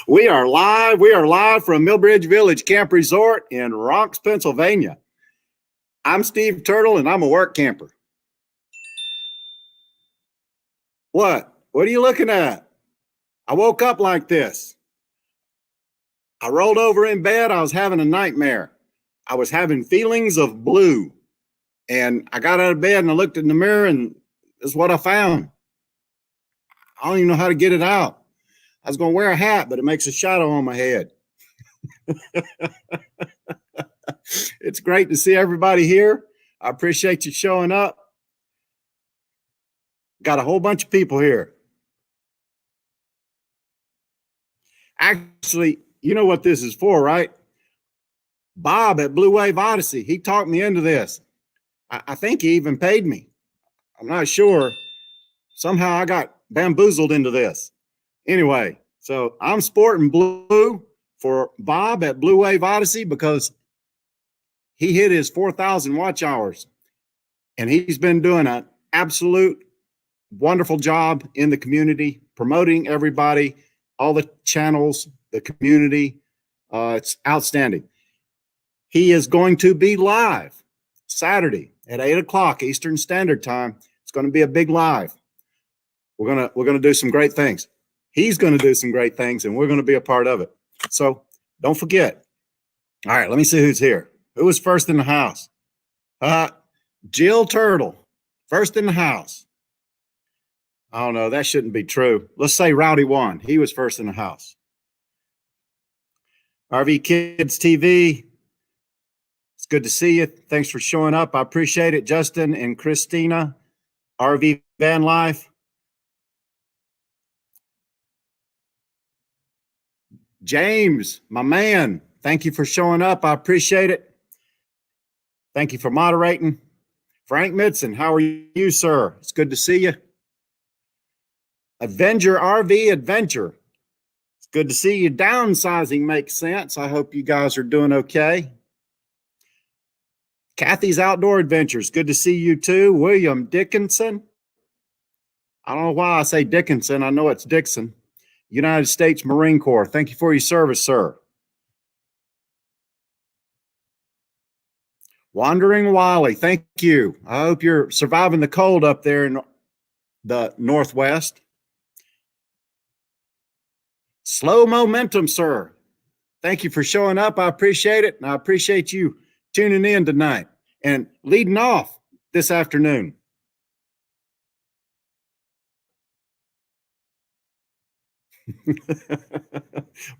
We are live. We are live from Millbridge Village Camp Resort in Ronks, Pennsylvania. I'm Steve Turtle, and I'm a work camper. What? What are you looking at? I woke up like this. I rolled over in bed. I was having a nightmare. I was having feelings of blue. And I got out of bed and I looked in the mirror, and this is what I found. I don't even know how to get it out. I was going to wear a hat, but it makes a shadow on my head. It's great to see everybody here. I appreciate you showing up. Got a whole bunch of people here. Actually, you know what this is for, right? Bob at Blue Wave Odyssey, he talked me into this. I think he even paid me. I'm not sure. Somehow I got bamboozled into this. Anyway, so I'm sporting blue for Bob at Blue Wave Odyssey because he hit his 4,000 watch hours, and he's been doing an absolute wonderful job in the community, promoting everybody, all the channels, the community. It's outstanding. He is going to be live Saturday at 8 o'clock Eastern Standard Time. It's going to be a big live. We're gonna do some great things. He's going to do some great things, and we're going to be a part of it. So don't forget. All right, let me see who's here. Who was first in the house? Jill Turtle, first in the house. I don't know. That shouldn't be true. Let's say Rowdy One. He was first in the house. RV Kids TV. It's good to see you. Thanks for showing up. I appreciate it. Justin and Christina, RV Van Life. James, my man, thank you for showing up. I appreciate it. Thank you for moderating. Frank Midson, how are you, sir? It's good to see you. Avenger RV Adventure. It's good to see you. Downsizing makes sense. I hope you guys are doing okay. Kathy's Outdoor Adventures. Good to see you too. William Dickinson. I don't know why I say Dickinson. I know it's Dixon. United States Marine Corps. Thank you for your service, sir. Wandering Wally, thank you. I hope you're surviving the cold up there in the Northwest. Slow Momentum, sir. Thank you for showing up. I appreciate it. And I appreciate you tuning in tonight and leading off this afternoon.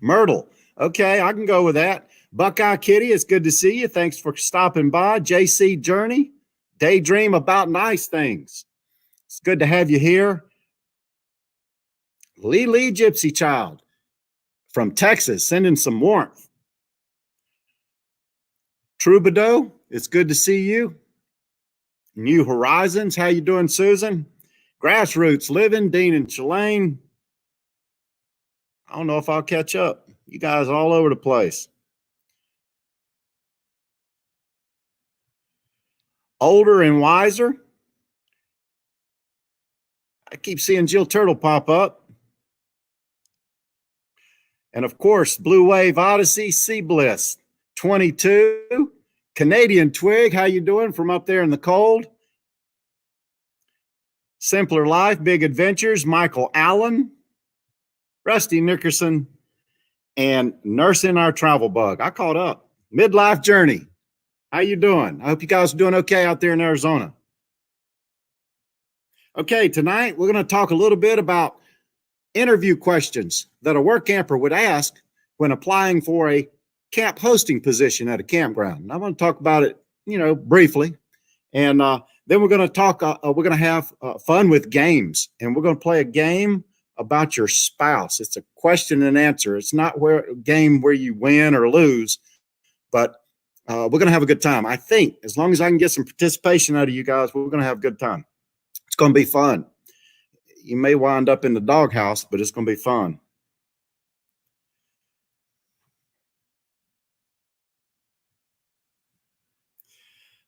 Myrtle. Okay, I can go with that. Buckeye Kitty, it's good to see you. Thanks for stopping by. JC Journey, Daydream About Nice Things. It's good to have you here. Lee Gypsy Child from Texas, sending some warmth. Troubadour, it's good to see you. New Horizons, how you doing, Susan? Grassroots Living, Dean and Shalane. I don't know if I'll catch up. You guys all over the place. Older and Wiser. I keep seeing Jill Turtle pop up. And of course, Blue Wave Odyssey, Sea Bliss 22. Canadian Twig, how you doing from up there in the cold? Simpler Life, Big Adventures, Michael Allen. Rusty Nickerson, and Nursing Our Travel Bug. I caught up. Midlife Journey. How you doing? I hope you guys are doing okay out there in Arizona. Okay, tonight we're going to talk a little bit about interview questions that a work camper would ask when applying for a camp hosting position at a campground. And I'm going to talk about it, briefly. And then we're going to talk, we're going to have fun with games. And we're going to play a game about your spouse. It's a question and answer. It's not a game where you win or lose, but we're going to have a good time. I think as long as I can get some participation out of you guys, we're going to have a good time. It's going to be fun. You may wind up in the doghouse, but it's going to be fun.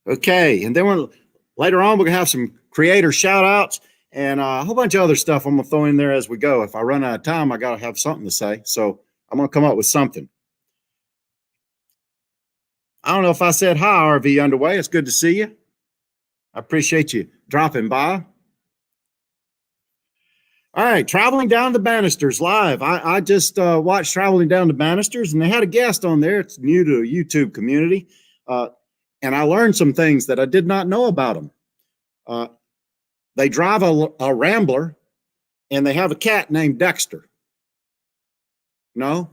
Okay, and then later on, we're going to have some creator shout outs. and a whole bunch of other stuff I'm gonna throw in there as we go. If I run out of time, I gotta have something to say. So I'm gonna come up with something. I don't know if I said hi, RV Underway. It's good to see you. I appreciate you dropping by. All right, Traveling Down the Banisters live. I just watched Traveling Down the Banisters, and they had a guest on there. It's new to the YouTube community. And I learned some things that I did not know about them. They drive a Rambler, and they have a cat named Dexter. No?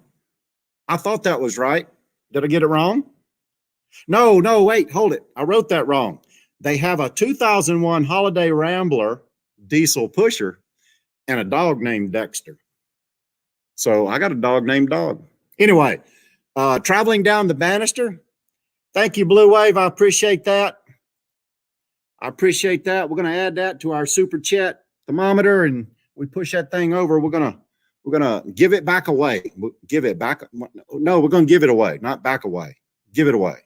I thought that was right. Did I get it wrong? No, wait, hold it. I wrote that wrong. They have a 2001 Holiday Rambler diesel pusher and a dog named Dexter. So I got a dog named Dog. Anyway, Traveling Down the Banister. Thank you, Blue Wave. I appreciate that. We're going to add that to our super chat thermometer, and we push that thing over. We're gonna give it back away. Give it back. No, we're gonna give it away, not back away. Give it away.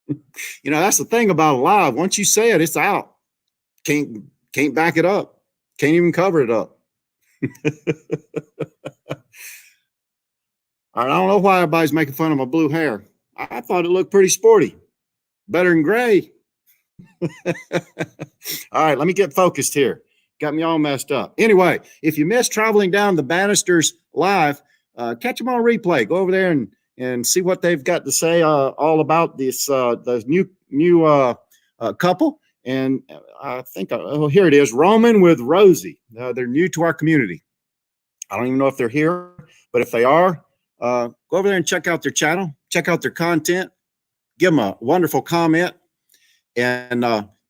You know, that's the thing about live. Once you say it, it's out. Can't back it up. Can't even cover it up. All right, I don't know why everybody's making fun of my blue hair. I thought it looked pretty sporty. Better than gray. All right, let me get focused here. Got me all messed up. Anyway, if you missed Traveling Down the Banisters live, catch them on replay. Go over there and see what they've got to say all about this new couple. And I think, here it is, Roman with Rosie. They're new to our community. I don't even know if they're here, but if they are, go over there and check out their channel, check out their content, give them a wonderful comment, and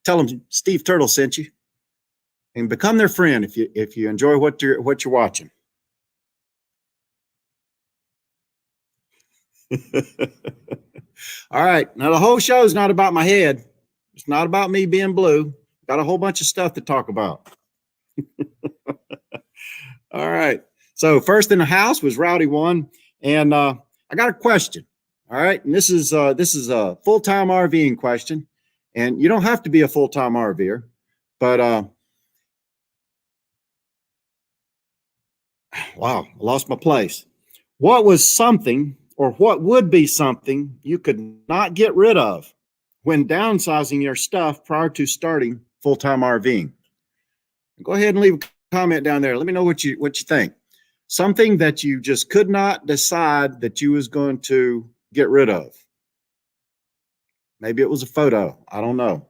tell them Steve Turtle sent you, and become their friend if you enjoy what you're watching. All right, now the whole show is not about my head. It's not about me being blue. Got a whole bunch of stuff to talk about. All right. So first in the house was Rowdy One, and I got a question. All right, and this is a full-time RVing question, and you don't have to be a full-time RVer, but wow, I lost my place. What was something, or what would be something you could not get rid of when downsizing your stuff prior to starting full-time RVing? Go ahead and leave a comment down there. Let me know what you think. Something that you just could not decide that you was going to get rid of. Maybe it was a photo. I don't know.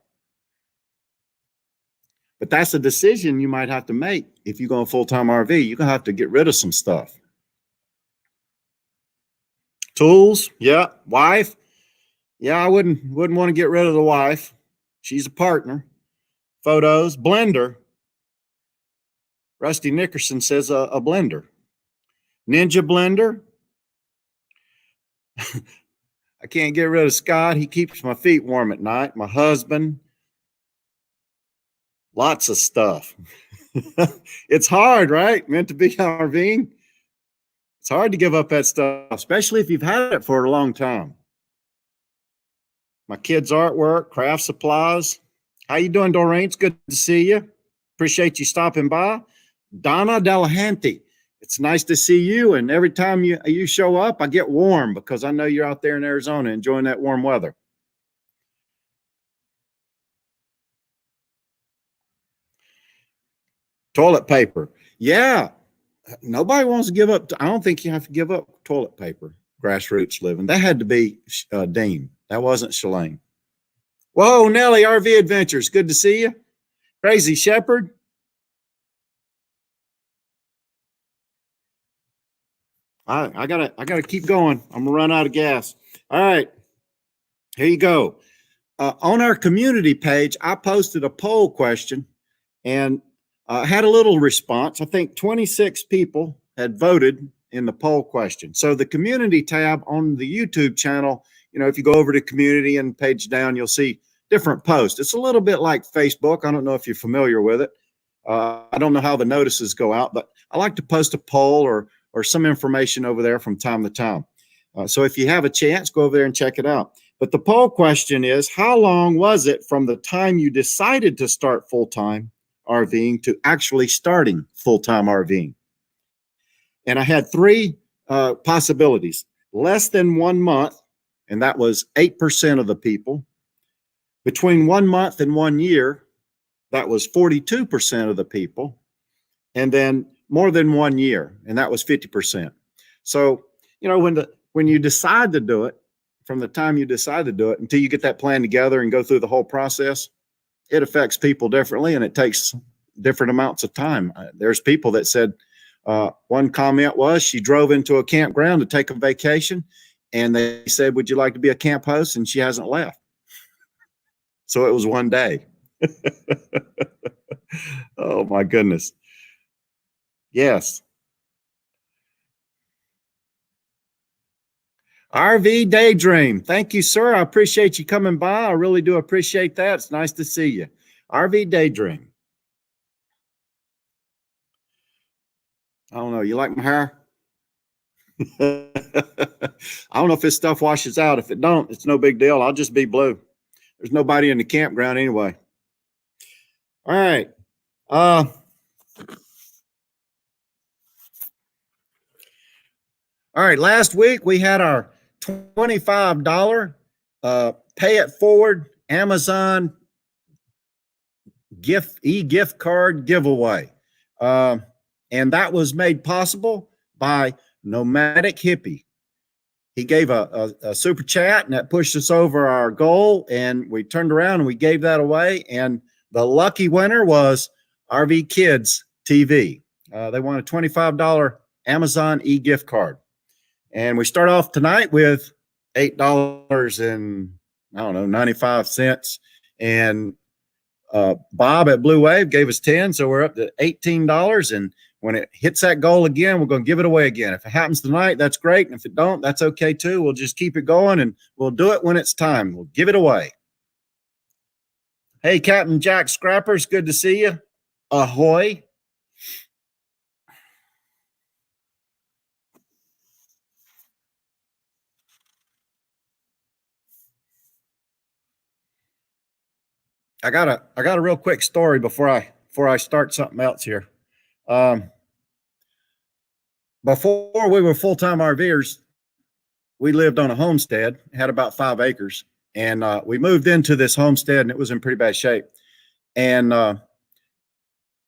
But that's a decision you might have to make if you go on full-time RV. You're going to have to get rid of some stuff. Tools, yeah. Wife, yeah, I wouldn't want to get rid of the wife. She's a partner. Photos, blender. Rusty Nickerson says a blender. Ninja blender. I can't get rid of Scott. He keeps my feet warm at night. My husband. Lots of stuff. It's hard, right? Meant to be RVing. It's hard to give up that stuff, especially if you've had it for a long time. My kids' artwork, craft supplies. How you doing, Doreen? It's good to see you. Appreciate you stopping by. Donna Delahanty. It's nice to see you. And every time you show up, I get warm because I know you're out there in Arizona enjoying that warm weather. Toilet paper. Yeah. Nobody wants to give up. I don't think you have to give up toilet paper. Grassroots living. That had to be Dean. That wasn't Shalane. Whoa, Nelly, RV Adventures. Good to see you. Crazy Shepherd. I gotta keep going. I'm gonna run out of gas. All right, here you go. On our community page, I posted a poll question and had a little response. I think 26 people had voted in the poll question. So the community tab on the YouTube channel, you know, if you go over to community and page down, you'll see different posts. It's a little bit like Facebook. I don't know if you're familiar with it. I don't know how the notices go out, but I like to post a poll or some information over there from time to time. So if you have a chance, go over there and check it out. But the poll question is, how long was it from the time you decided to start full-time RVing to actually starting full-time RVing. And I had three possibilities: less than 1 month, and that was 8% of the people; between 1 month and 1 year, that was 42% of the people; and then more than 1 year, and that was 50%. So, when you decide to do it, from the time you decide to do it until you get that plan together and go through the whole process, it affects people differently, and it takes different amounts of time. There's people that said, one comment was she drove into a campground to take a vacation, and they said, "Would you like to be a camp host?" And she hasn't left. So it was 1 day. Oh my goodness. Yes. RV Daydream. Thank you, sir. I appreciate you coming by. I really do appreciate that. It's nice to see you. RV Daydream. I don't know. You like my hair? I don't know if this stuff washes out. If it don't, it's no big deal. I'll just be blue. There's nobody in the campground anyway. All right. All right. Last week we had our $25 pay it forward Amazon gift card giveaway. And that was made possible by Nomadic Hippie. He gave a super chat, and that pushed us over our goal, and we turned around and we gave that away. And the lucky winner was RV Kids TV. They won a $25 Amazon e-gift card. And we start off tonight with $8 and I don't know, 95 cents. And Bob at Blue Wave gave us 10, so we're up to $18. And when it hits that goal again, we're going to give it away again. If it happens tonight, that's great. And if it don't, that's okay too. We'll just keep it going, and we'll do it when it's time. We'll give it away. Hey, Captain Jack Scrappers, good to see you. Ahoy. I got a real quick story before I start something else here. Before we were full-time RVers, we lived on a homestead, had about 5 acres, and we moved into this homestead, and it was in pretty bad shape. And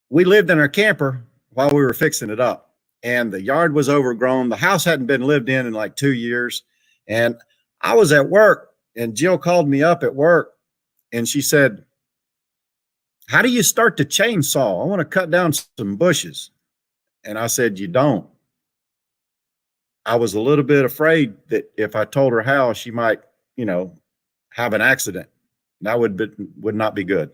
we lived in our camper while we were fixing it up, and the yard was overgrown. The house hadn't been lived in like 2 years, and I was at work, and Jill called me up at work, and she said, "How do you start the chainsaw? I want to cut down some bushes." And I said, "You don't." I was a little bit afraid that if I told her how, she might, have an accident. That would not be good.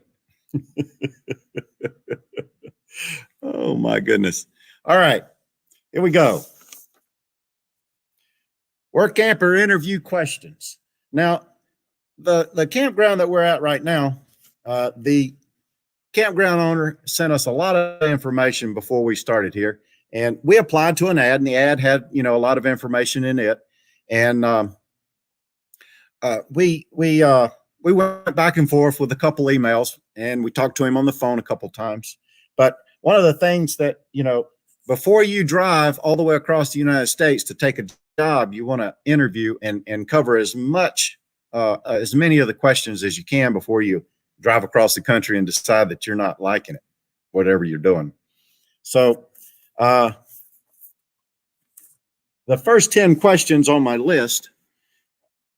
Oh my goodness. All right, here we go. Workamper interview questions. Now, the campground that we're at right now, the campground owner sent us a lot of information before we started here, and we applied to an ad, and the ad had, a lot of information in it. And we went back and forth with a couple emails, and we talked to him on the phone a couple times. But one of the things that, before you drive all the way across the United States to take a job, you want to interview and cover as many of the questions as you can before you drive across the country and decide that you're not liking it, whatever you're doing. So the first 10 questions on my list,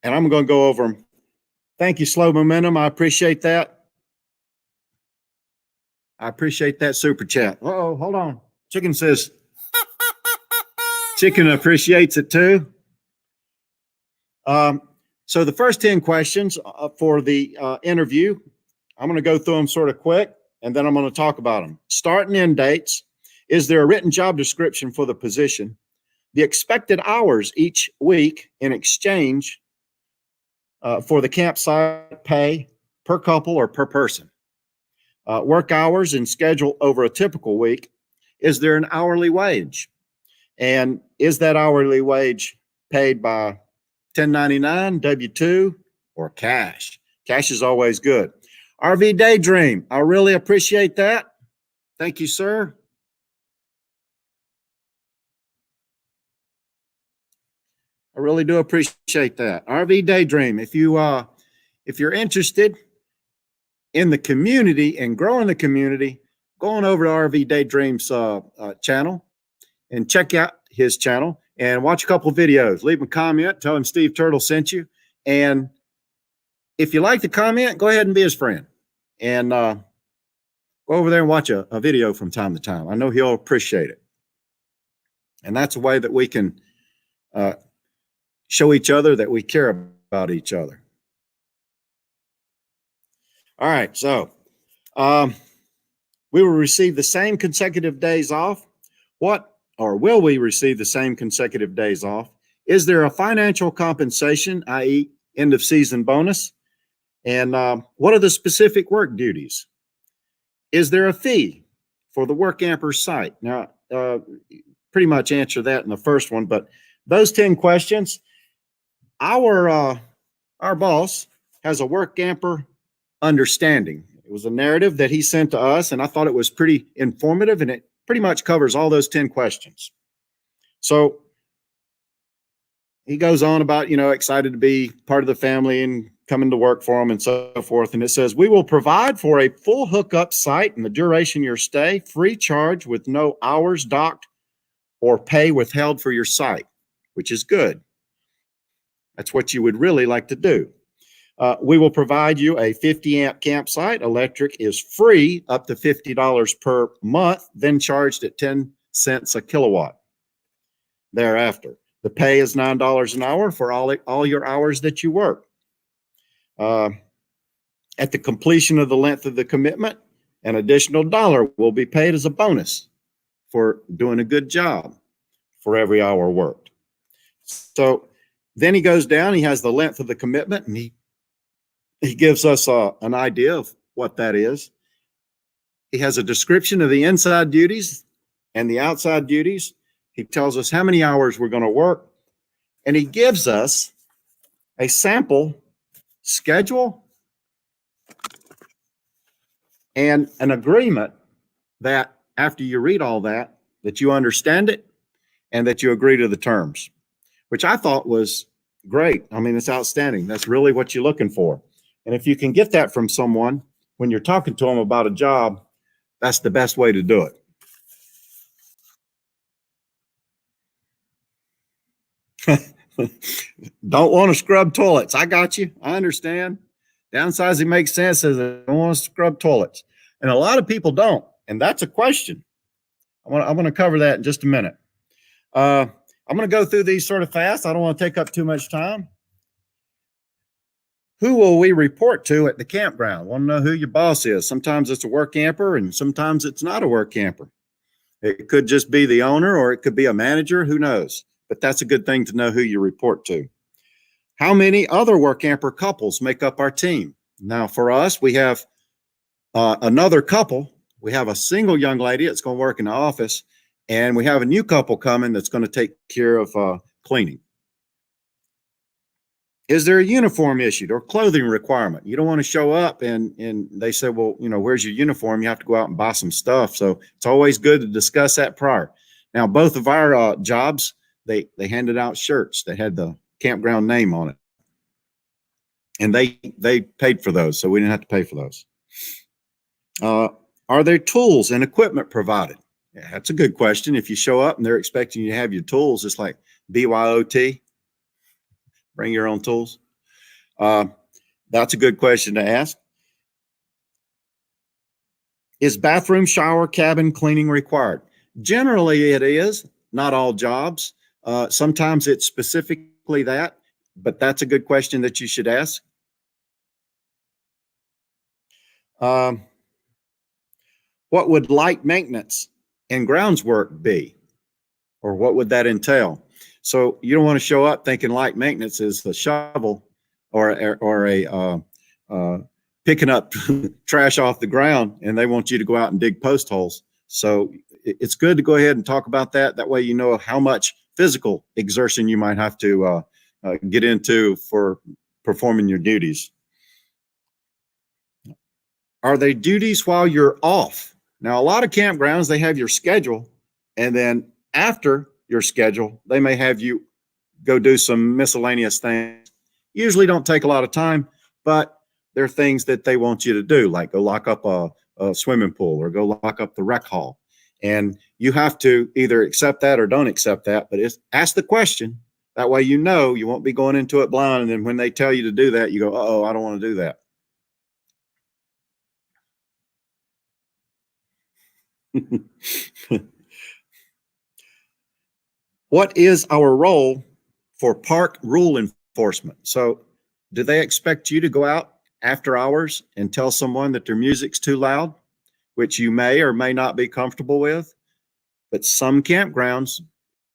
and I'm going to go over them. Thank you, Slow Momentum. I appreciate that. I appreciate that super chat. Uh-oh, hold on. Chicken says, Chicken appreciates it too. So the first 10 questions for the interview, I'm going to go through them sort of quick, and then I'm going to talk about them. Start and end dates. Is there a written job description for the position? The expected hours each week in exchange for the campsite pay per couple or per person. Work hours and schedule over a typical week. Is there an hourly wage? And is that hourly wage paid by 1099, W-2, or cash? Cash is always good. RV Daydream, I really appreciate that. Thank you, sir. I really do appreciate that. RV Daydream. If you're interested in the community and growing the community, go on over to RV Daydream's channel and check out his channel and watch a couple of videos. Leave him a comment. Tell him Steve Turtle sent you. And if you like the comment, go ahead and be his friend. And go over there and watch a video from time to time. I know he'll appreciate it. And that's a way that we can show each other that we care about each other. All right, so we will receive the same consecutive days off. Will we receive the same consecutive days off? Is there a financial compensation, i.e. end of season bonus? And what are the specific work duties? Is there a fee for the Workamper site? Now, pretty much answer that in the first one, but those 10 questions, our boss has a Workamper understanding. It was a narrative that he sent to us, and I thought it was pretty informative, and it pretty much covers all those 10 questions. So he goes on about, excited to be part of the family and coming to work for him and so forth. And it says, we will provide for a full hookup site and the duration of your stay, free charge with no hours docked or pay withheld for your site, which is good. That's what you would really like to do. We will provide you a 50 amp campsite. Electric is free up to $50 per month, then charged at 10 cents a kilowatt thereafter. The pay is $9 an hour for all your hours that you work. At the completion of the length of the commitment, an additional $1 will be paid as a bonus for doing a good job for every hour worked. So then he goes down, he has the length of the commitment, and he gives us an idea of what that is. He has a description of the inside duties and the outside duties. He tells us how many hours we're going to work, and he gives us a sample schedule and an agreement that after you read all that you understand it and that you agree to the terms, which I thought was great. I mean, it's outstanding. That's really what you're looking for. And if you can get that from someone when you're talking to them about a job, that's the best way to do it. Don't want to scrub toilets. I got you. I understand. Downsizing makes sense. Says I don't want to scrub toilets. And a lot of people don't. And that's a question. I'm going to cover that in just a minute. I'm going to go through these sort of fast. I don't want to take up too much time. Who will we report to at the campground? Want to know who your boss is. Sometimes it's a Workamper and sometimes it's not a Workamper. It could just be the owner or it could be a manager. Who knows? But that's a good thing to know who you report to. How many other Workamper couples make up our team? Now, for us, we have another couple. We have a single young lady that's going to work in the office, and we have a new couple coming that's going to take care of cleaning. Is there a uniform issued or clothing requirement? You don't want to show up and they say, well, where's your uniform? You have to go out and buy some stuff. So it's always good to discuss that prior. Now, both of our jobs, they handed out shirts that had the campground name on it. And they paid for those, so we didn't have to pay for those. Are there tools and equipment provided? Yeah, that's a good question. If you show up and they're expecting you to have your tools, it's like BYOT, bring your own tools. That's a good question to ask. Is bathroom, shower, cabin cleaning required? Generally, it is. Not all jobs. Sometimes it's specifically that, but that's a good question that you should ask. What would light maintenance and grounds work be? Or what would that entail? So you don't want to show up thinking light maintenance is a shovel or a picking up trash off the ground, and they want you to go out and dig post holes. So it's good to go ahead and talk about that. That way you know how much physical exertion you might have to get into for performing your duties. Are they duties while you're off? Now, a lot of campgrounds, they have your schedule, and then after your schedule, they may have you go do some miscellaneous things. Usually don't take a lot of time, but there are things that they want you to do, like go lock up a swimming pool or go lock up the rec hall. And you have to either accept that or don't accept that, but ask the question. That way you know you won't be going into it blind. And then when they tell you to do that, you go, oh, I don't want to do that. What is our role for park rule enforcement? So do they expect you to go out after hours and tell someone that their music's too loud, which you may or may not be comfortable with? But some campgrounds,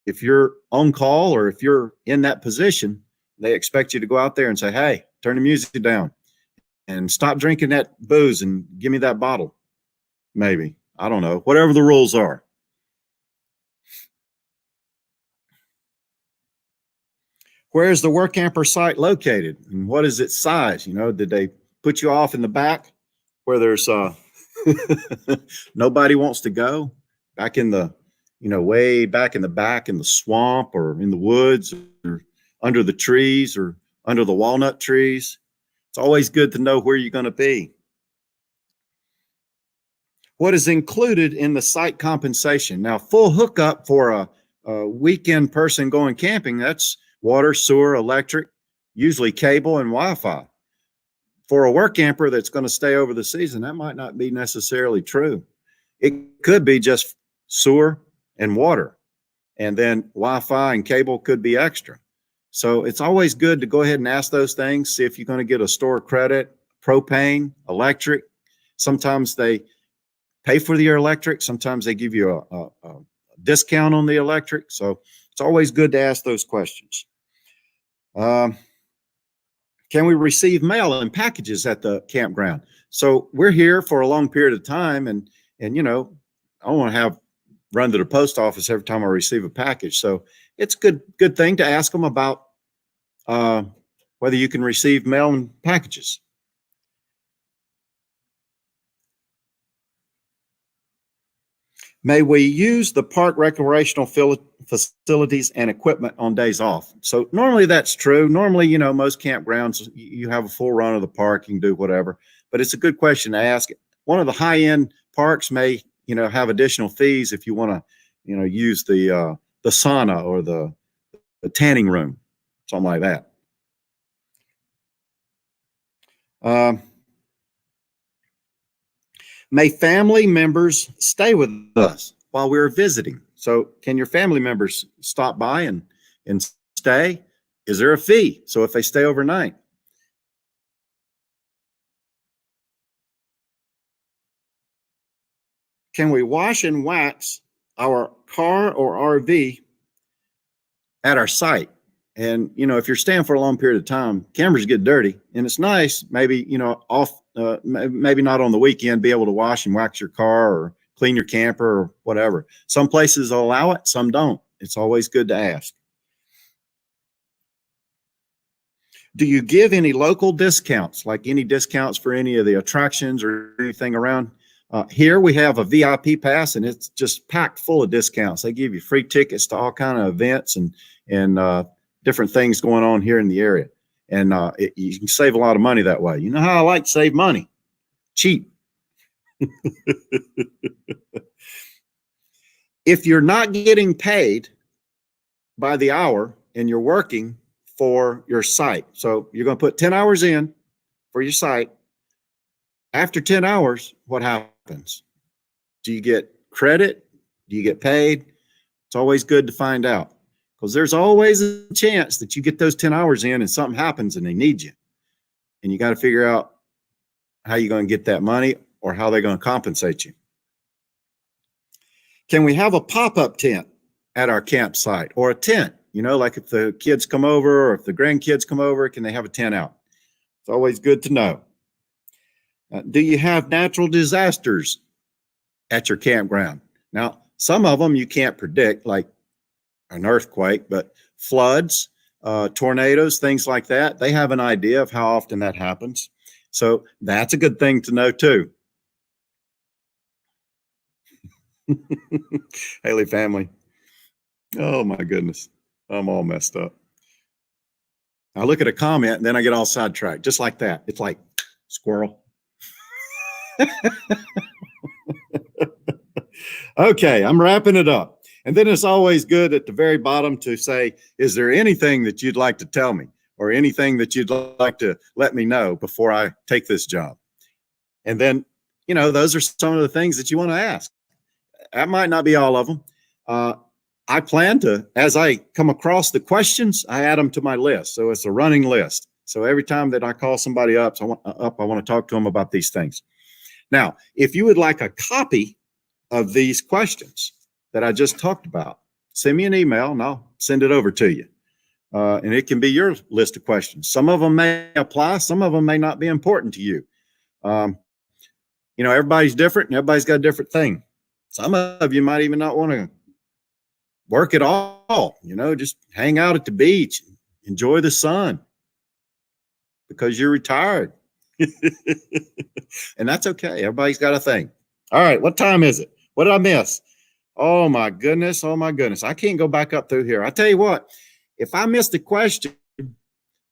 if you're on call or if you're in that position, they expect you to go out there and say, hey, turn the music down and stop drinking that booze and give me that bottle. Maybe. I don't know. Whatever the rules are. Where is the Workamper site located and what is its size? Did they put you off in the back where there's nobody wants to go, back in the, way back in the back in the swamp or in the woods or under the trees or under the walnut trees? It's always good to know where you're going to be. What is included in the site compensation? Now, full hookup for a weekend person going camping, that's water, sewer, electric, usually cable and Wi-Fi. For a work camper that's going to stay over the season, that might not be necessarily true. It could be just sewer and water, and then Wi-Fi and cable could be extra. So it's always good to go ahead and ask those things, see if you're going to get a store credit, propane, electric. Sometimes they pay for your electric. Sometimes they give you a discount on the electric. So it's always good to ask those questions. Can we receive mail and packages at the campground? So we're here for a long period of time, and I don't want to run to the post office every time I receive a package. So it's good thing to ask them about whether you can receive mail and packages. May we use the park recreational facilities and equipment on days off? So normally that's true. Normally, most campgrounds, you have a full run of the park, you can do whatever, but it's a good question to ask. One of the high-end parks may, have additional fees if you want to, use the sauna or the tanning room, something like that. May family members stay with us while we're visiting? So can your family members stop by and stay? Is there a fee? So if they stay overnight? Can we wash and wax our car or RV at our site? And, if you're staying for a long period of time, cameras get dirty, and it's nice, maybe, maybe not on the weekend, be able to wash and wax your car or clean your camper or whatever. Some places will allow it, some don't. It's always good to ask. Do you give any local discounts, like any discounts for any of the attractions or anything around? Here we have a VIP pass, and it's just packed full of discounts. They give you free tickets to all kind of events and different things going on here in the area. And you can save a lot of money that way. You know how I like to save money? Cheap. If you're not getting paid by the hour and you're working for your site, so you're going to put 10 hours in for your site. After 10 hours, what happens? Do you get credit? Do you get paid? It's always good to find out, because there's always a chance that you get those 10 hours in and something happens and they need you. And you got to figure out how you're going to get that money or how they're going to compensate you. Can we have a pop-up tent at our campsite, or a tent? Like if the kids come over or if the grandkids come over, can they have a tent out? It's always good to know. Do you have natural disasters at your campground? Now, some of them you can't predict, like an earthquake, but floods, tornadoes, things like that, they have an idea of how often that happens. So that's a good thing to know too. Haley family. Oh my goodness. I'm all messed up. I look at a comment and then I get all sidetracked, just like that. It's like squirrel. Okay, I'm wrapping it up. And then it's always good at the very bottom to say, is there anything that you'd like to tell me or anything that you'd like to let me know before I take this job? And then, those are some of the things that you want to ask. That might not be all of them. I plan to, as I come across the questions, I add them to my list. So it's a running list. So every time that I call somebody up, I want to talk to them about these things. Now, if you would like a copy of these questions that I just talked about, send me an email and I'll send it over to you. And it can be your list of questions. Some of them may apply. Some of them may not be important to you. Everybody's different and everybody's got a different thing. Some of you might even not want to work at all, just hang out at the beach, enjoy the sun because you're retired. And that's okay. Everybody's got a thing. All right. What time is it? What did I miss? Oh my goodness. Oh my goodness. I can't go back up through here. I tell you what, if I missed a question,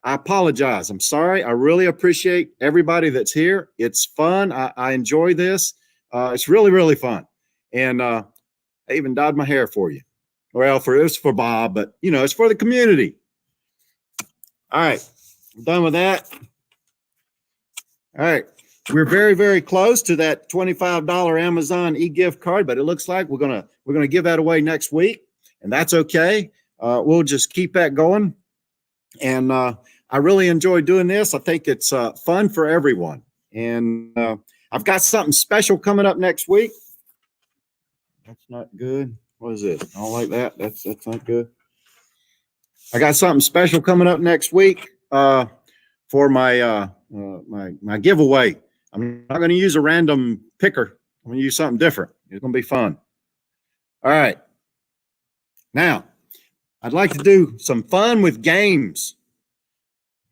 I apologize. I'm sorry. I really appreciate everybody that's here. It's fun. I enjoy this. It's really, really fun. And I even dyed my hair for you. Well, it's for Bob, but it's for the community. All right. I'm done with that. All right. We're very, very close to that $25 Amazon e-gift card, but it looks like we're gonna give that away next week, and that's okay. We'll just keep that going. And I really enjoy doing this. I think it's fun for everyone. And I've got something special coming up next week. That's not good. What is it? I don't like that. That's not good. I got something special coming up next week for my my giveaway. I'm not going to use a random picker. I'm going to use something different. It's going to be fun. All right. Now, I'd like to do some fun with games.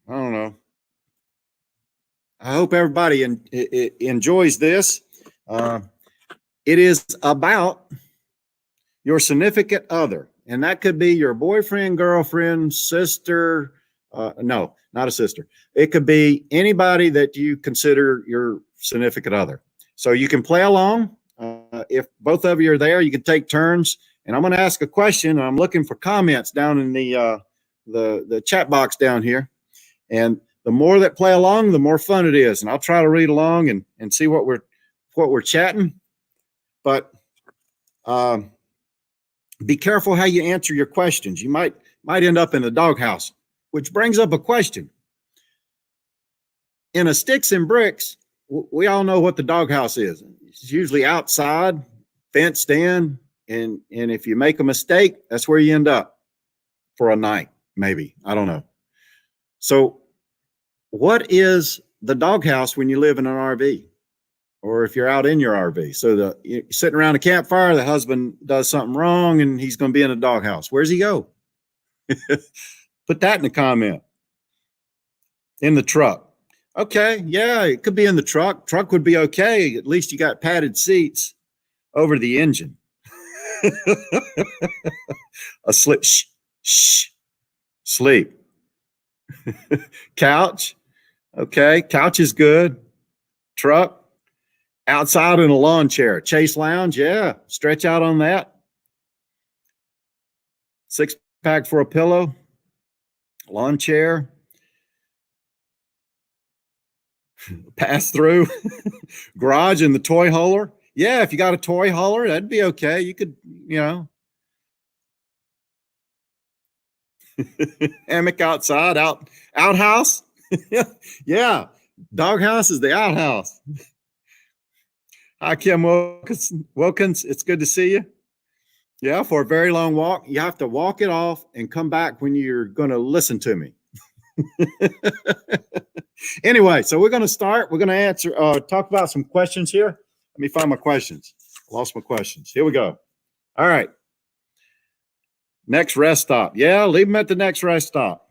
I don't know. I hope everybody enjoys this. It is about your significant other, and that could be your boyfriend, girlfriend, sister. No, not a sister. It could be anybody that you consider your significant other. So you can play along. If both of you are there, you can take turns. And I'm going to ask a question. And I'm looking for comments down in the chat box down here. And the more that play along, the more fun it is. And I'll try to read along and see what we're chatting. But be careful how you answer your questions. You might end up in the doghouse. Which brings up a question. In a sticks and bricks, we all know what the doghouse is. It's usually outside, fenced in, and if you make a mistake, that's where you end up for a night, maybe. I don't know. So what is the doghouse when you live in an RV? Or if you're out in your RV? So you're sitting around a campfire, the husband does something wrong, and he's going to be in a doghouse. Where's he go? Put that in the comment. In the truck. Okay, yeah, it could be in the truck. Truck would be okay. At least you got padded seats over the engine. A slip. Shh. Sleep. Couch. Okay, couch is good. Truck. Outside in a lawn chair. Chase lounge. Yeah, stretch out on that. 6-pack for a pillow. Lawn chair. Pass through. Garage and the toy hauler. Yeah, if you got a toy hauler, that'd be okay. You could, hammock outside, outhouse. Yeah, doghouse is the outhouse. Hi, Kim Wilkins. It's good to see you. Yeah, for a very long walk. You have to walk it off and come back when you're going to listen to me. Anyway, so we're going to start. We're going to talk about some questions here. Let me find my questions. Lost my questions. Here we go. All right. Next rest stop. Yeah, leave them at the next rest stop.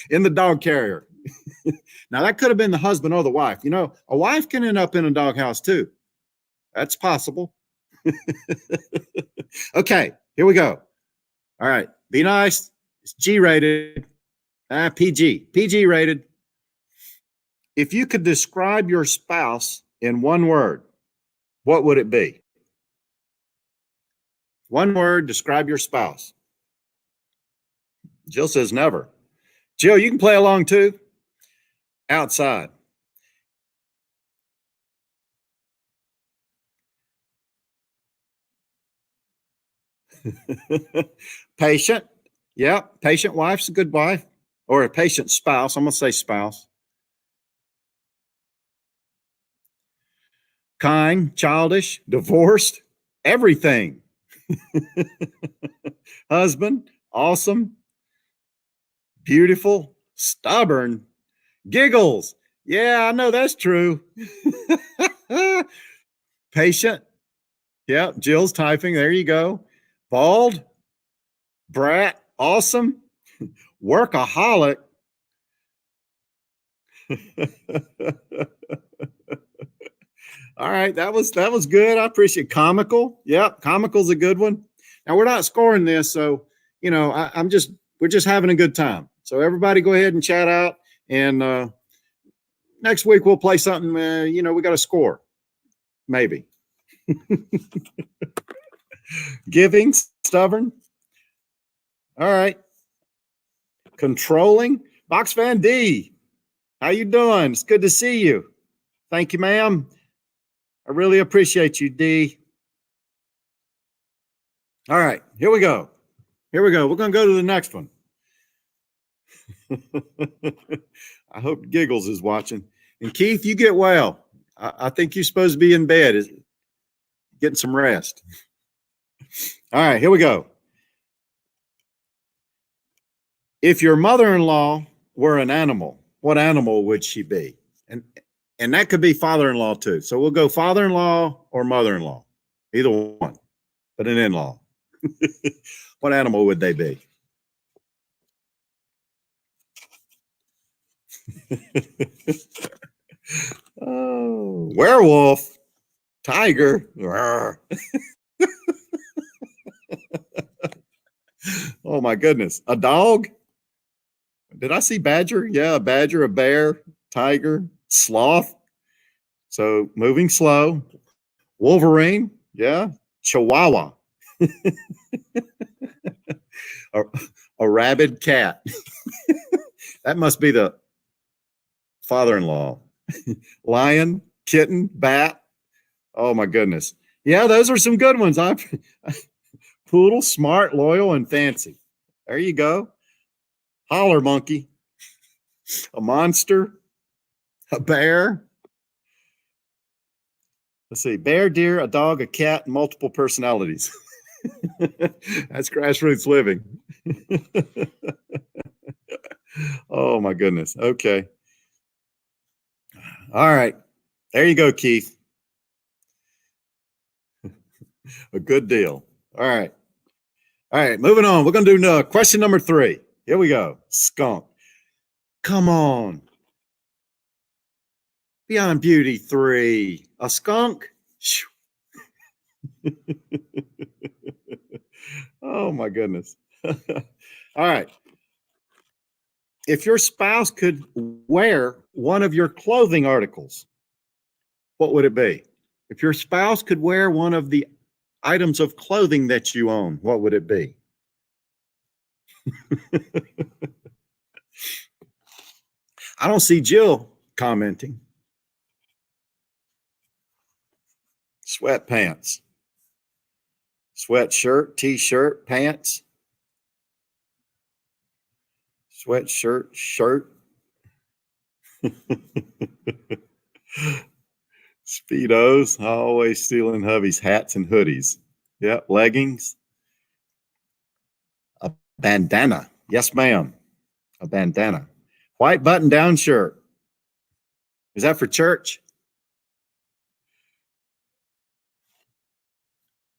In the dog carrier. Now, that could have been the husband or the wife. A wife can end up in a doghouse too. That's possible. Okay, here we go. All right, be nice. It's G rated. PG rated. If you could describe your spouse in one word, what would it be? One word, describe your spouse. Jill says never. Jill, you can play along too. Outside. Patient. Yeah, patient wife's a good wife. Or a patient spouse. I'm going to say spouse. Kind, childish, divorced, everything. Husband, awesome, beautiful, stubborn, giggles. Yeah, I know that's true. Patient. Yeah, Jill's typing. There you go. Bald, brat, awesome, workaholic. All right, that was good. I appreciate comical. Yep, comical's a good one. Now we're not scoring this, so we're just having a good time. So everybody, go ahead and chat out, and next week we'll play something. We got to score, maybe. Giving, stubborn. All right, controlling. Box Fan D, how you doing? It's good to see you. Thank you, ma'am. I really appreciate you, D. All right, here we go. We're going to go to the next one. I hope Giggles is watching. And Keith, you get well. I think you're supposed to be in bed, getting some rest. All right, here we go. If your mother-in-law were an animal, what animal would she be? And that could be father-in-law too. So we'll go father-in-law or mother-in-law, either one, but an in-law. What animal would they be? Oh, werewolf, tiger. Oh my goodness. A dog? Did I see badger? Yeah, a badger, a bear, tiger, sloth. So moving slow. Wolverine. Yeah. Chihuahua. a rabid cat. That must be the father-in-law. Lion, kitten, bat. Oh my goodness. Yeah, those are some good ones. Poodle, smart, loyal, and fancy. There you go. Holler monkey. A monster. A bear. Let's see. Bear, deer, a dog, a cat, multiple personalities. That's grassroots living. Oh my goodness. Okay. All right. There you go, Keith. A good deal. All right. All right. Moving on. We're going to do question number 3. Here we go. Skunk. Come on. Beyond Beauty 3. A skunk? Oh my goodness. All right. If your spouse could wear one of your clothing articles, what would it be? If your spouse could wear one of the items of clothing that you own, what would it be? I don't see Jill commenting. Sweatpants. Sweatshirt, t-shirt, pants. Sweatshirt, shirt. Speedos. Always stealing hubby's hats and hoodies. Yeah, leggings. A bandana. Yes, ma'am. A bandana. White button-down shirt. Is that for church?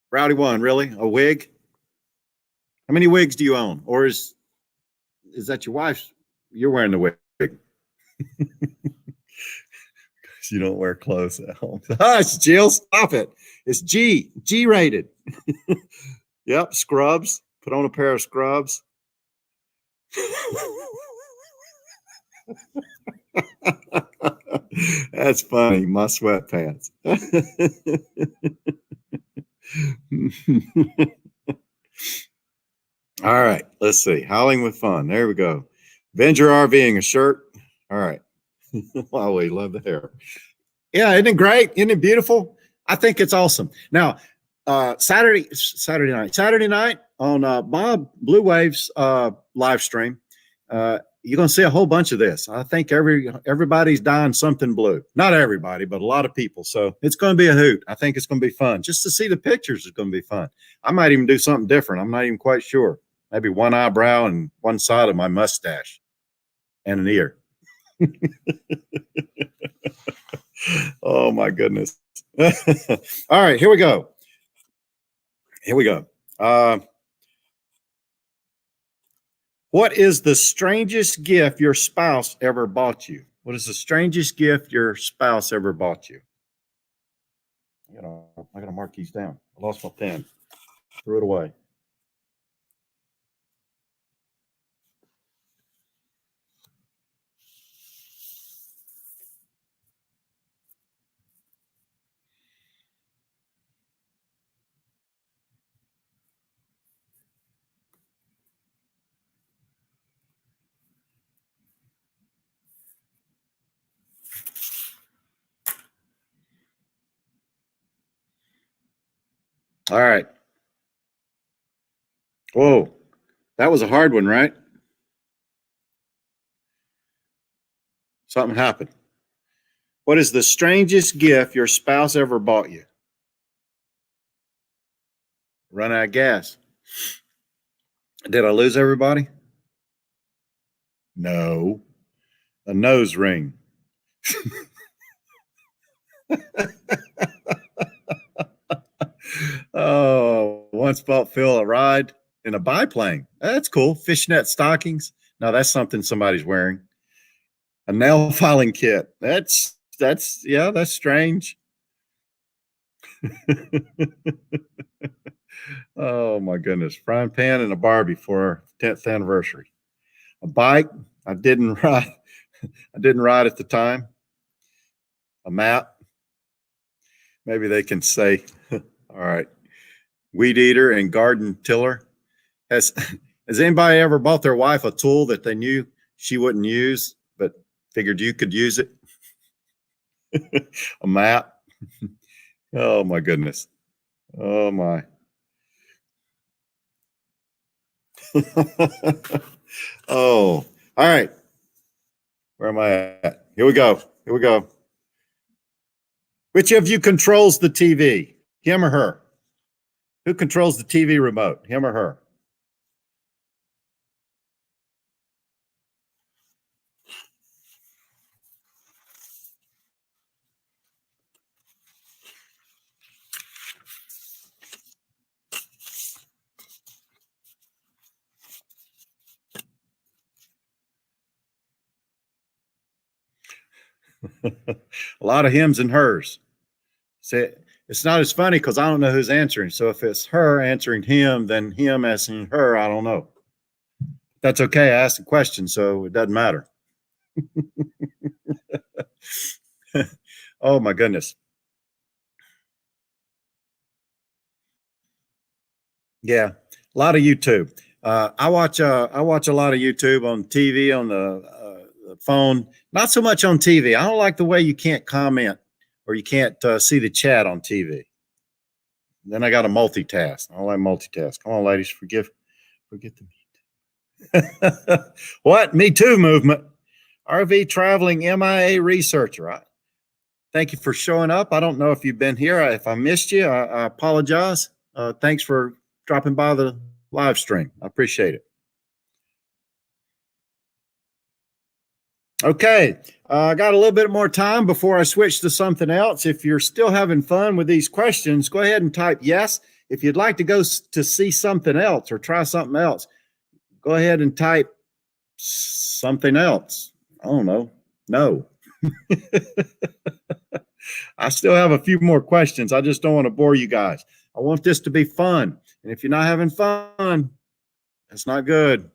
Rowdy one, really? A wig? How many wigs do you own? Or is that your wife's? You're wearing the wig. You don't wear clothes at home. Hush, Jill, stop it. It's G rated. Yep, scrubs. Put on a pair of scrubs. That's funny. My sweatpants. All right, let's see. Howling with fun. There we go. Avenger RVing a shirt. All right. Wow, we love the hair. Yeah, isn't it great? Isn't it beautiful? I think it's awesome. Now, Saturday night on Bob Blue Wave's live stream, you're going to see a whole bunch of this. I think everybody's dyeing something blue. Not everybody, but a lot of people. So it's going to be a hoot. I think it's going to be fun. Just to see the pictures is going to be fun. I might even do something different. I'm not even quite sure. Maybe one eyebrow and one side of my mustache and an ear. Oh, my goodness. All right, here we go. What is the strangest gift your spouse ever bought you? What is the strangest gift your spouse ever bought you? I gotta mark these down. I lost my pen. Threw it away. All right. Whoa, that was a hard one, right? Something happened. What is the strangest gift your spouse ever bought you? Run out of gas. Did I lose everybody? No. A nose ring. Oh, once bought Phil a ride in a biplane. That's cool. Fishnet stockings. Now that's something somebody's wearing. A nail filing kit. That's strange. Oh my goodness. Frying pan and a Barbie for our 10th anniversary. A bike. I didn't ride at the time. A map. Maybe they can say, all right. Weed eater and garden tiller. Has anybody ever bought their wife a tool that they knew she wouldn't use, but figured you could use it? A map. Oh my goodness. Oh my. Oh, all right. Where am I at? Here we go. Which of you controls the TV? Him or her? Who controls the TV remote? Him or her? A lot of hims and hers. See, it's not as funny because I don't know who's answering. So if it's her answering him, then him answering her, I don't know. That's okay. I asked a question, so it doesn't matter. Oh my goodness. Yeah, a lot of YouTube. I watch a lot of YouTube on TV, on the phone. Not so much on TV. I don't like the way you can't comment or you can't see the chat on TV. Then I got to multitask. I don't like multitask. Come on, ladies, forget the meat. What? Me too movement. RV traveling MIA researcher. Right? Thank you for showing up. I don't know if you've been here. If I missed you, I apologize. Thanks for dropping by the live stream. I appreciate it. Okay, I got a little bit more time before I switch to something else. If you're still having fun with these questions, go ahead and type yes. If you'd like to go to see something else or try something else, go ahead and type something else. I don't know. No. I still have a few more questions. I just don't want to bore you guys. I want this to be fun. And if you're not having fun, that's not good.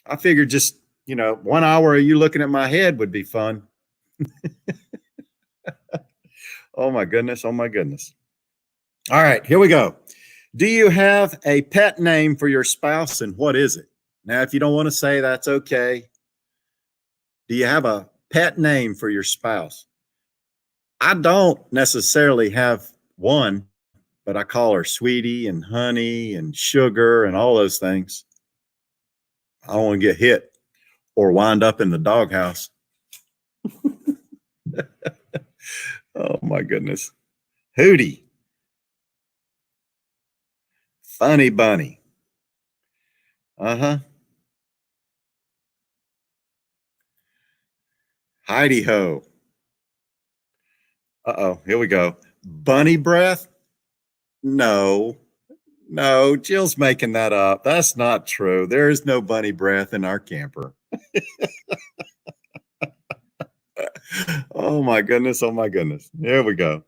I figured just, 1 hour of you looking at my head would be fun. Oh my goodness. Oh my goodness. All right, here we go. Do you have a pet name for your spouse and what is it? Now, if you don't want to say, that's okay. Do you have a pet name for your spouse? I don't necessarily have one, but I call her sweetie and honey and sugar and all those things. I don't want to get hit or wind up in the doghouse. Oh my goodness. Hootie. Funny bunny. Uh-huh. Heidi ho. Uh-oh, here we go. Bunny breath? No, no, Jill's making that up. That's not true. There is no bunny breath in our camper. Oh my goodness. Oh my goodness. There we go.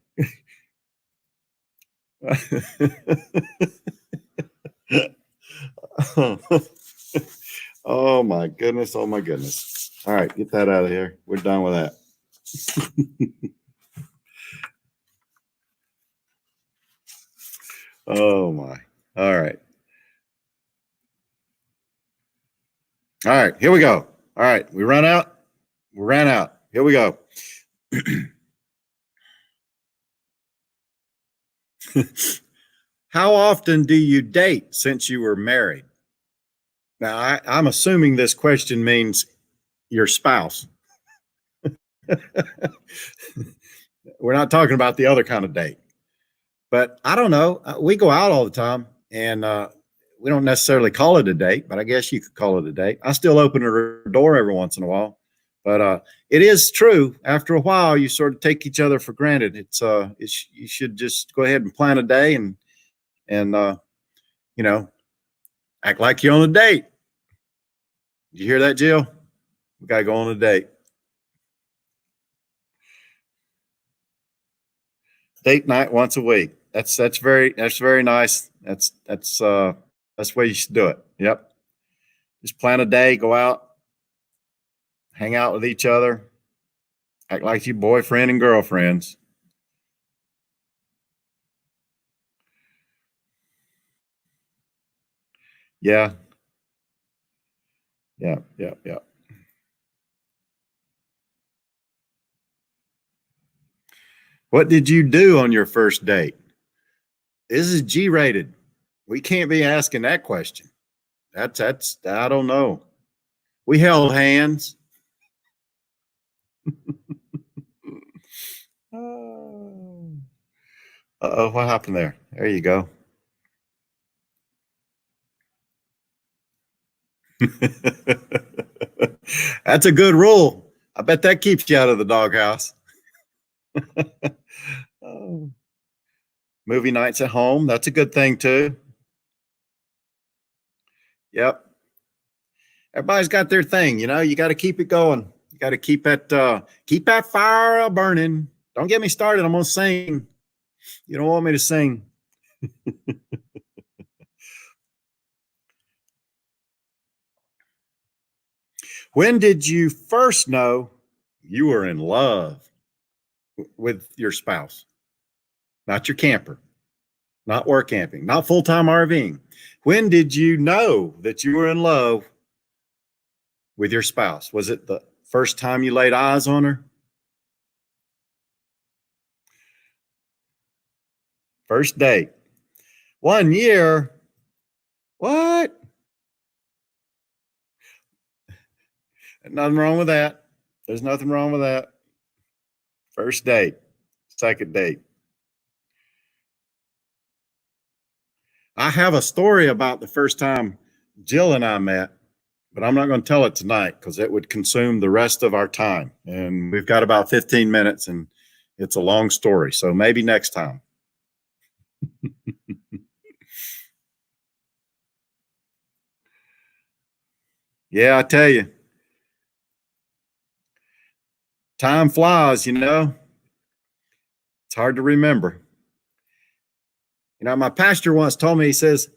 Oh my goodness. Oh my goodness. All right, get that out of here. We're done with that. Oh my. All right. All right, here we go. All right, we ran out. We ran out. Here we go. How often do you date since you were married? Now, I'm assuming this question means your spouse. We're not talking about the other kind of date. But I don't know. We go out all the time, and we don't necessarily call it a date, but I guess you could call it a date. I still open her door every once in a while. But it is true. After a while, you sort of take each other for granted. You should just go ahead and plan a day and you know act like you're on a date. You hear that, Jill? We gotta go on a date. Date night once a week. That's very nice. That's the way you should do it. Yep. Just plan a day, go out, hang out with each other, act like you boyfriend and girlfriends. Yeah. Yeah. Yeah. Yeah. What did you do on your first date? This is G rated. We can't be asking that question. That's I don't know. We held hands. Uh-oh, what happened there? There you go. That's a good rule. I bet that keeps you out of the doghouse. Oh. Movie nights at home. That's a good thing too. Yep. Everybody's got their thing, you got to keep it going. You got to keep that fire burning. Don't get me started. I'm gonna sing. You don't want me to sing. When did you first know you were in love with your spouse? Not your camper, not work camping, not full time RVing. When did you know that you were in love with your spouse? Was it the first time you laid eyes on her? First date. 1 year. What? Nothing wrong with that. There's nothing wrong with that. First date, second date. I have a story about the first time Jill and I met, but I'm not going to tell it tonight because it would consume the rest of our time. And we've got about 15 minutes and it's a long story. So maybe next time. Yeah, I tell you. Time flies, you know. It's hard to remember. You know, my pastor once told me, he says,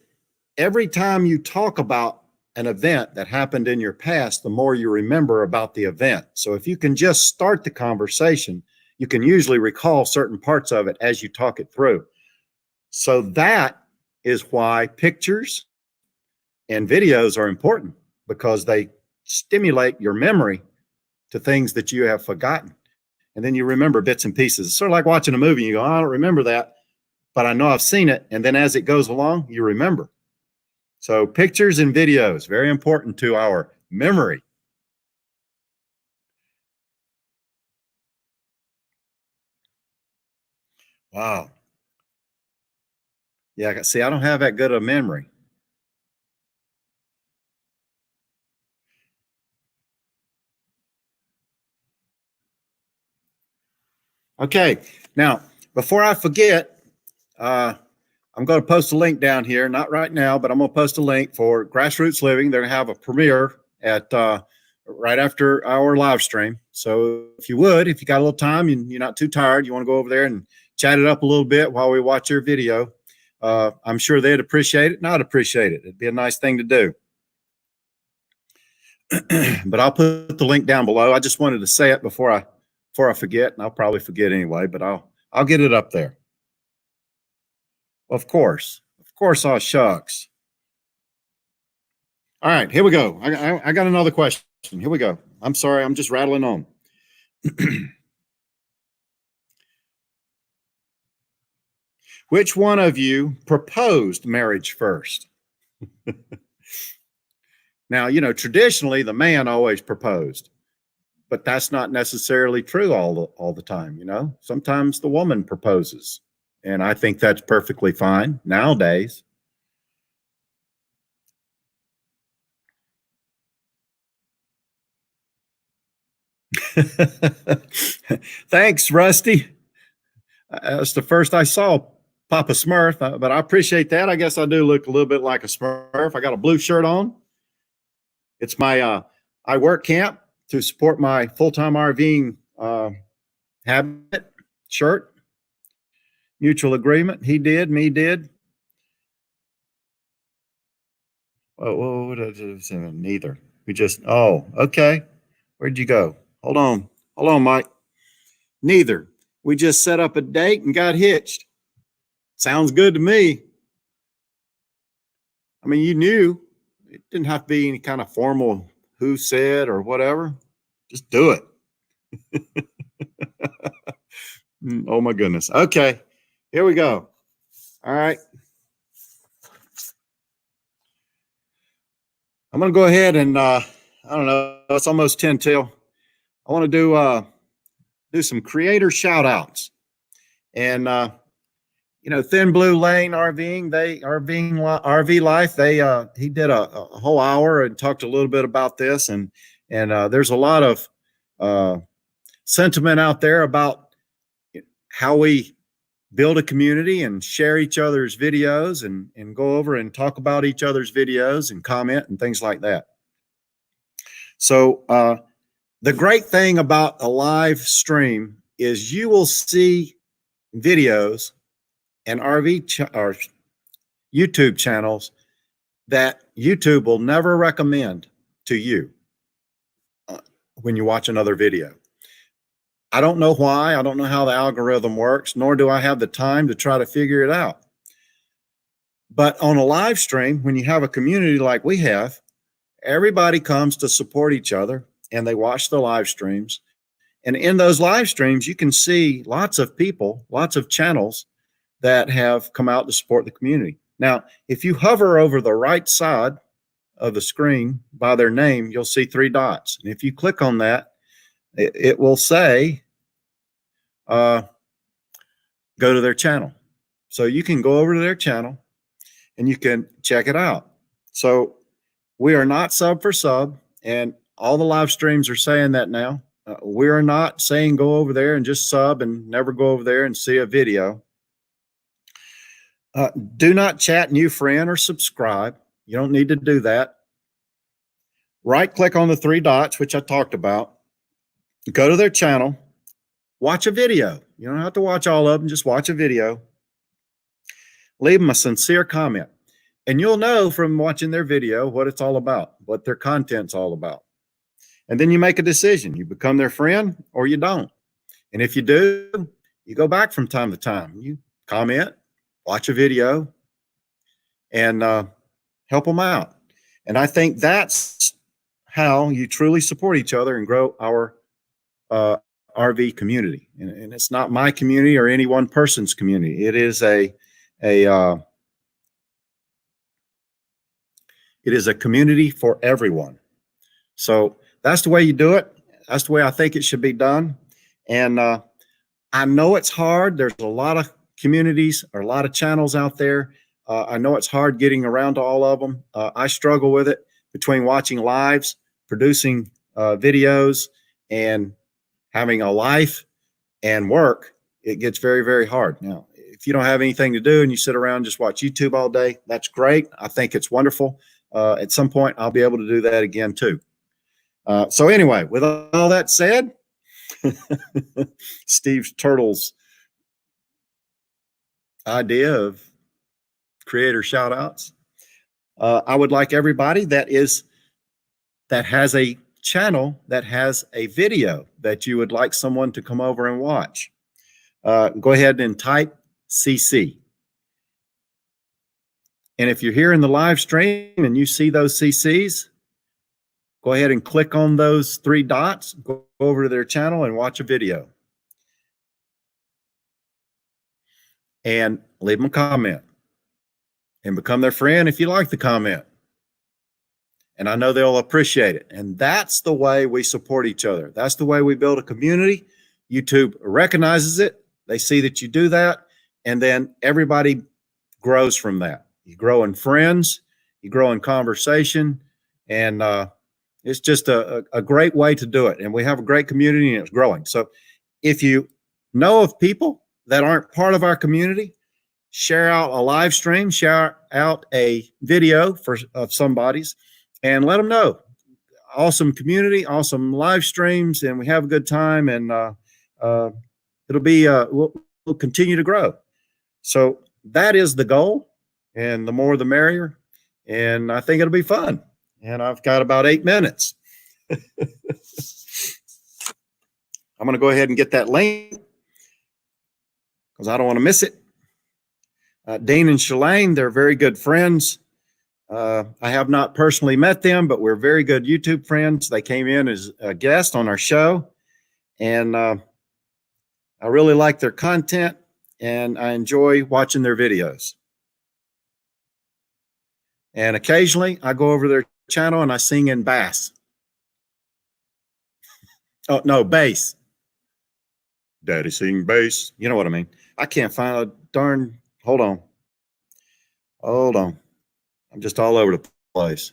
every time you talk about an event that happened in your past, the more you remember about the event. So if you can just start the conversation, you can usually recall certain parts of it as you talk it through. So that is why pictures and videos are important, because they stimulate your memory to things that you have forgotten. And then you remember bits and pieces. It's sort of like watching a movie. You go, I don't remember that, but I know I've seen it. And then as it goes along, you remember. So pictures and videos, very important to our memory. Wow. Yeah, see, I don't have that good of a memory. Okay, now, before I forget, I'm going to post a link down here, not right now, but I'm going to post a link for Grassroots Living. They're going to have a premiere at right after our live stream. So if you would, if you got a little time and you're not too tired, you want to go over there and chat it up a little bit while we watch your video, I'm sure they'd appreciate it, and I'd appreciate it. It'd be a nice thing to do. But I'll put the link down below. I just wanted to say it before I forget, and I'll probably forget anyway, but I'll get it up there. Of course, oh shucks. All right, here we go. I got another question. Here we go. I'm sorry, I'm just rattling on. Which one of you proposed marriage first? Now, you know, traditionally the man always proposed, but that's not necessarily true all the time. You know, sometimes the woman proposes, and I think that's perfectly fine nowadays. Thanks, Rusty. That's the first I saw Papa Smurf, but I appreciate that. I guess I do look a little bit like a Smurf. I got a blue shirt on. It's my I work camp to support my full-time RVing habit shirt. Mutual agreement. He did, me did. Oh, what is it? Neither. We just, oh, okay. Where'd you go? Hold on, Mike. Neither. We just set up a date and got hitched. Sounds good to me. I mean, you knew it didn't have to be any kind of formal who said or whatever. Just do it. Oh my goodness. Okay, here we go. All right. I'm going to go ahead and I don't know. It's almost 10 till. I want to do some creator shout outs. And you know, Thin Blue Lane RVing, RV Life, he did a whole hour and talked a little bit about this, and there's a lot of sentiment out there about how we build a community and share each other's videos and go over and talk about each other's videos and comment and things like that. So the great thing about a live stream is you will see videos and or YouTube channels that YouTube will never recommend to you when you watch another video. I don't know why. I don't know how the algorithm works, nor do I have the time to try to figure it out. But on a live stream, when you have a community like we have, everybody comes to support each other and they watch the live streams. And in those live streams, you can see lots of people, lots of channels that have come out to support the community. Now, if you hover over the right side of the screen by their name, you'll see 3 dots. And if you click on that, it will say, go to their channel. So you can go over to their channel and you can check it out. So we are not sub for sub, and all the live streams are saying that now. We are not saying go over there and just sub and never go over there and see a video. Do not chat new friend or subscribe. You don't need to do that. Right click on the 3 dots, which I talked about. go to their channel, watch a video. You don't have to watch all of them, just watch a video. Leave them a sincere comment. And you'll know from watching their video what it's all about, what their content's all about. And then you make a decision. You become their friend or you don't. And if you do, you go back from time to time. You comment, watch a video, and help them out. And I think that's how you truly support each other and grow our RV community. And it's not my community or any one person's community. It is a community for everyone. So that's the way you do it. That's the way I think it should be done. And I know it's hard. There's a lot of communities or a lot of channels out there. I know it's hard getting around to all of them. I struggle with it between watching lives, producing videos, and having a life and work. It gets very, very hard. Now, if you don't have anything to do and you sit around and just watch YouTube all day, that's great. I think it's wonderful. At some point, I'll be able to do that again too. So anyway, with all that said, Steve's Turtle's idea of creator shout outs. I would like everybody that has a channel that has a video that you would like someone to come over and watch. Go ahead and type CC. And if you're here in the live stream and you see those CCs, go ahead and click on those three dots, go over to their channel and watch a video. And leave them a comment. And become their friend if you like the comment. And I know they'll appreciate it. And that's the way we support each other. That's the way we build a community. YouTube recognizes it. They see that you do that. And then everybody grows from that. You grow in friends. You grow in conversation. And it's just a great way to do it. And we have a great community and it's growing. So if you know of people that aren't part of our community, share out a live stream, share out a video of somebody's, and let them know. Awesome community, awesome live streams, and we have a good time, and it'll be we'll continue to grow. So that is the goal, and the more the merrier. And I think it'll be fun. And I've got about 8 minutes. I'm going to go ahead and get that link because I don't want to miss it. Dean and Shalane, they're very good friends. I have not personally met them, but we're very good YouTube friends. They came in as a guest on our show, and I really like their content, and I enjoy watching their videos. And occasionally, I go over their channel and I sing in bass. Oh, no, bass. Daddy sing bass. You know what I mean. I can't find a darn... Hold on. I'm just all over the place.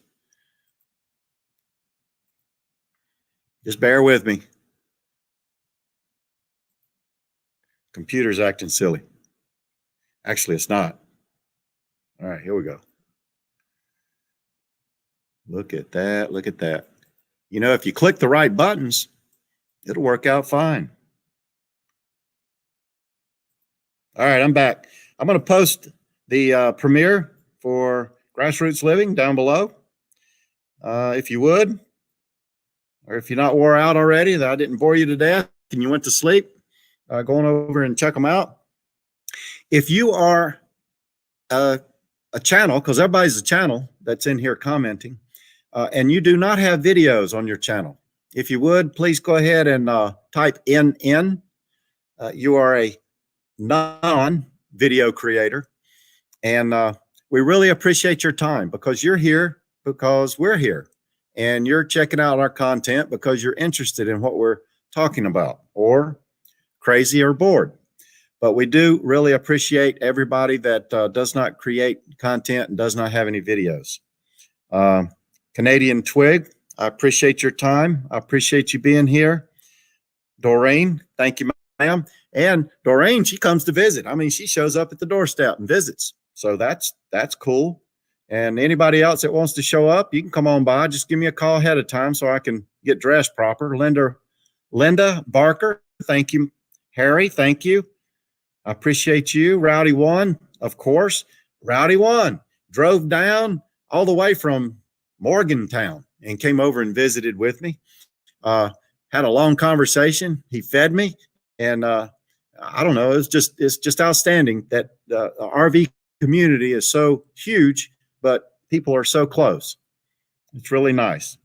Just bear with me. Computer's acting silly. Actually, it's not. All right, here we go. Look at that. Look at that. You know, if you click the right buttons, it'll work out fine. All right, I'm back. I'm going to post the premiere for Grassroots Living down below. If you would, or if you're not wore out already, that I didn't bore you to death and you went to sleep, going over and check them out. If you are a channel, because everybody's a channel that's in here commenting, and you do not have videos on your channel, if you would, please go ahead and type NN. You are a non-video creator, and we really appreciate your time because you're here because we're here, and you're checking out our content because you're interested in what we're talking about, or crazy or bored. But we do really appreciate everybody that does not create content and does not have any videos. Canadian Twig, I appreciate your time. I appreciate you being here. Doreen, thank you, ma'am. And Doreen, she comes to visit. I mean, she shows up at the doorstep and visits. So that's cool. And anybody else that wants to show up, you can come on by. Just give me a call ahead of time so I can get dressed proper. Linda Linda Barker, thank you. Harry, thank you. I appreciate you. Rowdy One, of course. Rowdy One drove down all the way from Morgantown and came over and visited with me. Had a long conversation. He fed me, and I don't know. It's just outstanding that the RV community is so huge, but people are so close. It's really nice.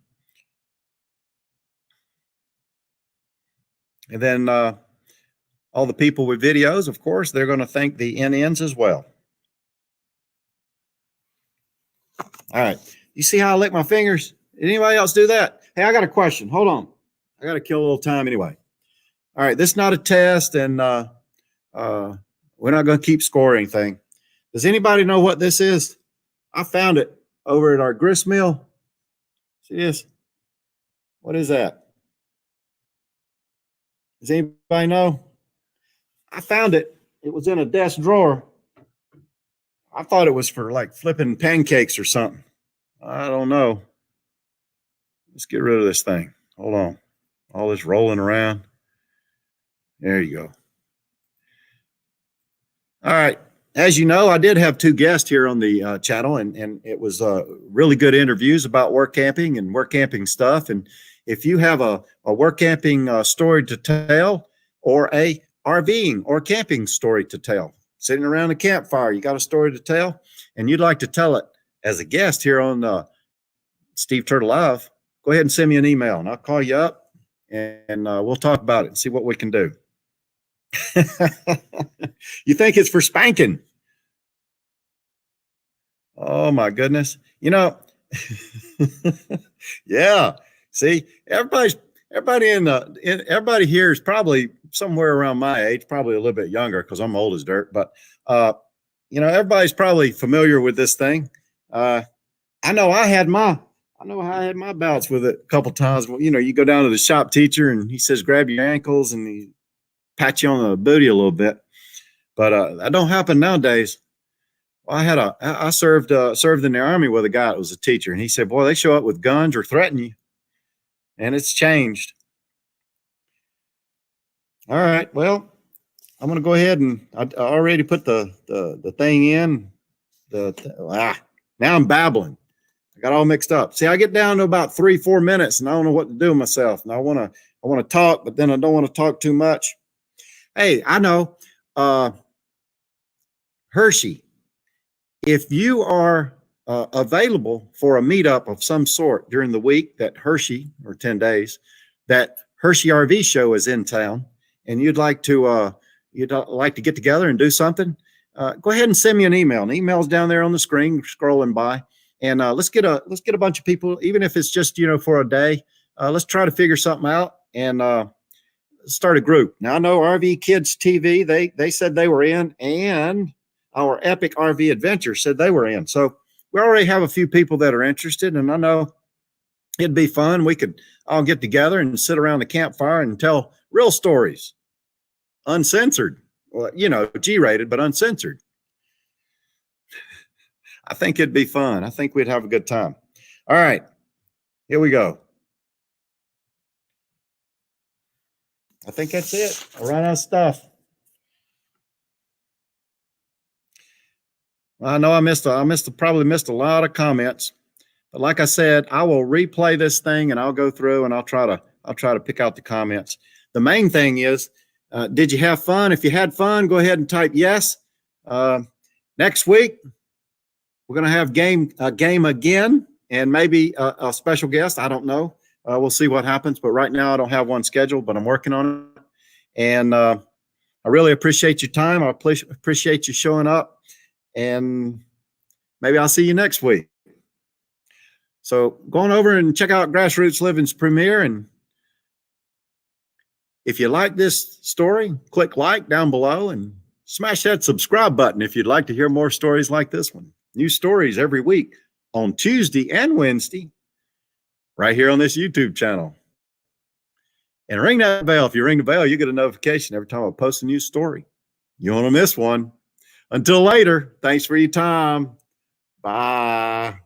And then all the people with videos, of course, they're going to thank the NNs as well. All right. You see how I lick my fingers? Did anybody else do that? Hey, I got a question. Hold on. I got to kill a little time anyway. All right. This is not a test, and we're not going to keep score anything. Does anybody know what this is? I found it over at our grist mill. See this? What is that? Does anybody know? I found it. It was in a desk drawer. I thought it was for like flipping pancakes or something. I don't know. Let's get rid of this thing. Hold on. All this rolling around. There you go. All right. As you know, I did have two guests here on the channel, and it was really good interviews about work camping and work camping stuff. And if you have a work camping story to tell, or a RVing or camping story to tell, sitting around a campfire, you got a story to tell, and you'd like to tell it as a guest here on Steve Turtle Live, go ahead and send me an email, and I'll call you up, and we'll talk about it and see what we can do. You think it's for spanking? Oh my goodness. You know, yeah. See, everybody here is probably somewhere around my age, probably a little bit younger because I'm old as dirt. But you know, everybody's probably familiar with this thing. I know I had my bouts with it a couple times. You know, you go down to the shop teacher and he says, grab your ankles, and he pat you on the booty a little bit. But that don't happen nowadays. Well, I served in the Army with a guy that was a teacher, and he said, boy, they show up with guns or threaten you. And it's changed. All right. Well, I'm going to go ahead, and I already put the thing in. Now I'm babbling. I got all mixed up. See, I get down to about 3-4 minutes, and I don't know what to do with myself. And I want to talk, but then I don't want to talk too much. Hey, I know, Hershey, if you are available for a meetup of some sort during the week that Hershey, or 10 days, that Hershey RV show is in town, and you'd like to get together and do something, go ahead and send me an email. An email's down there on the screen, scrolling by, and let's get a bunch of people, even if it's just, you know, for a day. Let's try to figure something out and start a group. Now I know RV Kids TV, they said they were in, and our Epic RV Adventure said they were in. So we already have a few people that are interested, and I know it'd be fun. We could all get together and sit around the campfire and tell real stories, uncensored. Well, you know, G-rated, but uncensored. I think it'd be fun. I think we'd have a good time. All right, here we go. I think that's it. I ran out of stuff. I know I probably missed a lot of comments, but like I said, I will replay this thing and I'll go through and I'll try to pick out the comments. The main thing is, did you have fun? If you had fun, go ahead and type yes. Next week, we're going to have a game again, and maybe a special guest. I don't know. We'll see what happens. But right now, I don't have one scheduled, but I'm working on it. And I really appreciate your time. I appreciate you showing up. And maybe I'll see you next week. So go on over and check out Grassroots Living's premiere. And if you like this story, click like down below and smash that subscribe button if you'd like to hear more stories like this one. New stories every week on Tuesday and Wednesday, right here on this YouTube channel. And ring that bell. If you ring the bell, you get a notification every time I post a new story. You won't miss one. Until later, thanks for your time. Bye.